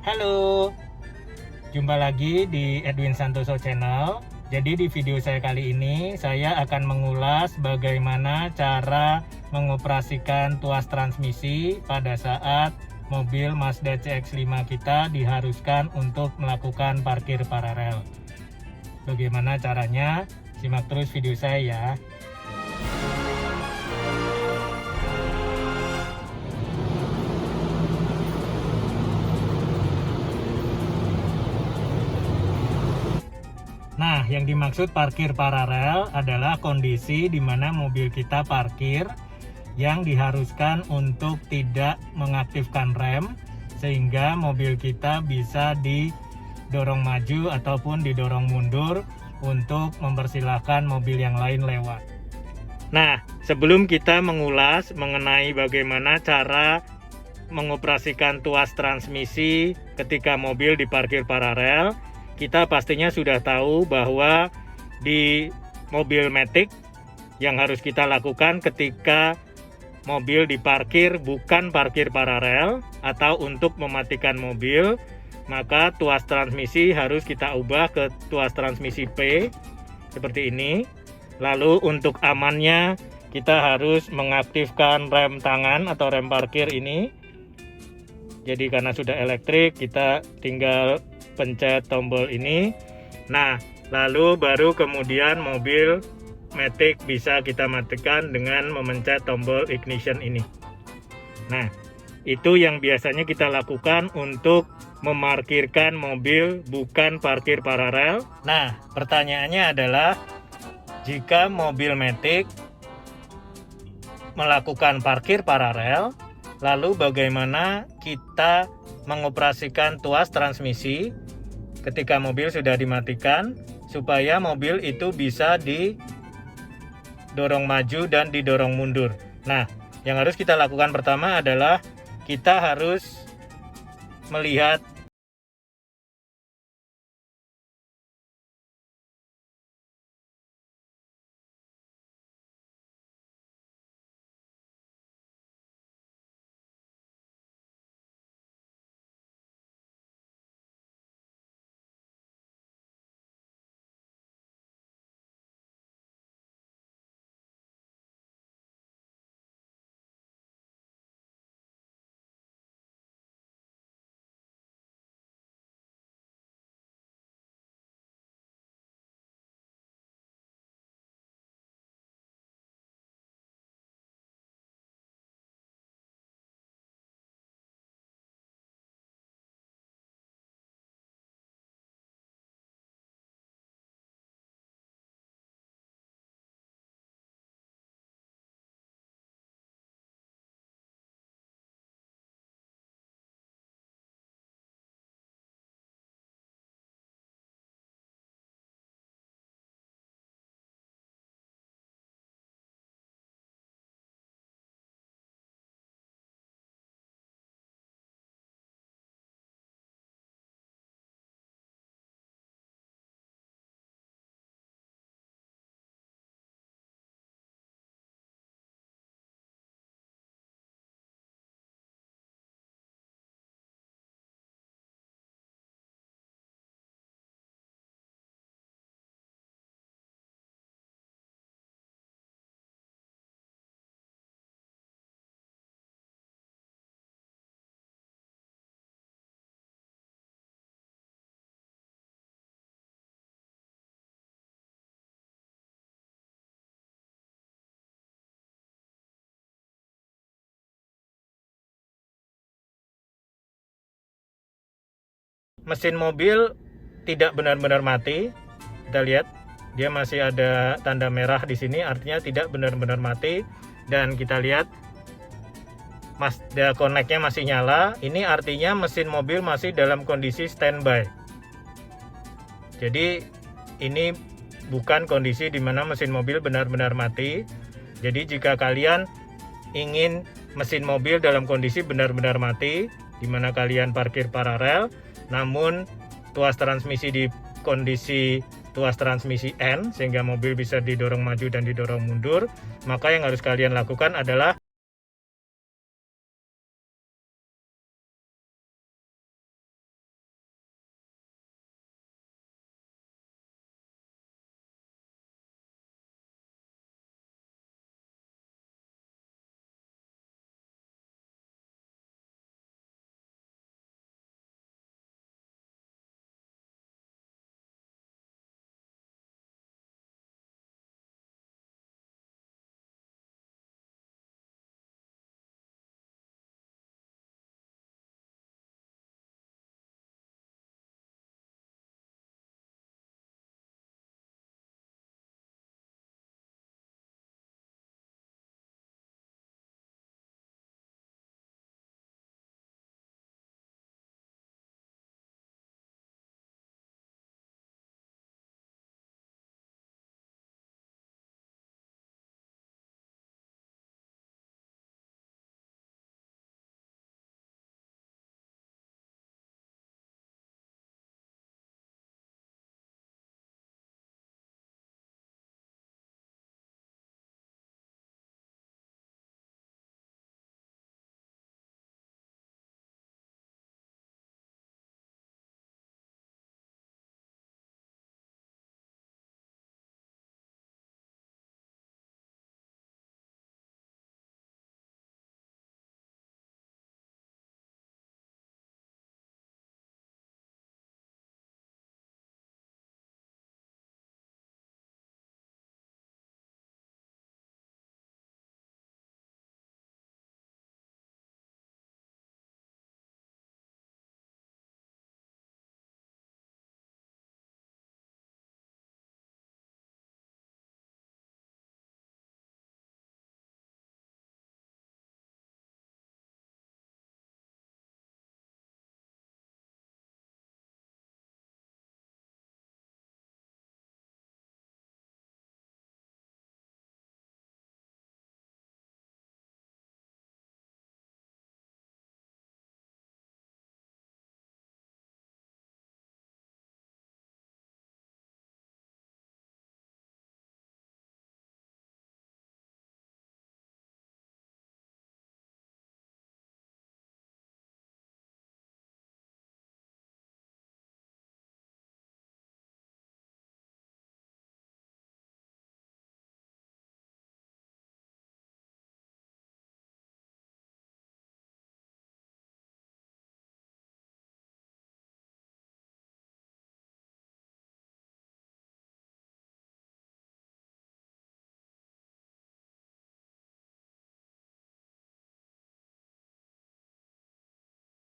Halo, jumpa lagi di Edwin Santoso Channel. Jadi di video saya kali ini saya akan mengulas bagaimana cara mengoperasikan tuas transmisi pada saat mobil Mazda CX-5 kita diharuskan untuk melakukan parkir paralel. Bagaimana caranya? Simak terus video saya ya. Nah, yang dimaksud parkir paralel adalah kondisi di mana mobil kita parkir yang diharuskan untuk tidak mengaktifkan rem sehingga mobil kita bisa didorong maju ataupun didorong mundur untuk mempersilahkan mobil yang lain lewat. Nah, sebelum kita mengulas mengenai bagaimana cara mengoperasikan tuas transmisi ketika mobil diparkir paralel, kita pastinya sudah tahu bahwa di mobil Matic yang harus kita lakukan ketika mobil diparkir bukan parkir paralel atau untuk mematikan mobil, maka tuas transmisi harus kita ubah ke tuas transmisi P seperti ini. Lalu untuk amannya kita harus mengaktifkan rem tangan atau rem parkir ini. Jadi karena sudah elektrik, kita tinggal pencet tombol ini. Nah, lalu baru kemudian mobil Matic bisa kita matikan dengan memencet tombol ignition ini. Nah, itu yang biasanya kita lakukan untuk memarkirkan mobil bukan parkir paralel. Nah, pertanyaannya adalah jika mobil Matic melakukan parkir paralel, lalu bagaimana kita mengoperasikan tuas transmisi ketika mobil sudah dimatikan supaya mobil itu bisa didorong maju dan didorong mundur. Nah, yang harus kita lakukan pertama adalah kita harus melihat mesin mobil tidak benar-benar mati. Kita lihat dia masih ada tanda merah di sini, artinya tidak benar-benar mati. Dan kita lihat Mazda Connect-nya masih nyala. Ini artinya mesin mobil masih dalam kondisi standby. Jadi ini bukan kondisi di mana mesin mobil benar-benar mati. Jadi jika kalian ingin mesin mobil dalam kondisi benar-benar mati, di mana kalian parkir paralel, namun tuas transmisi di kondisi tuas transmisi N sehingga mobil bisa didorong maju dan didorong mundur, maka yang harus kalian lakukan adalah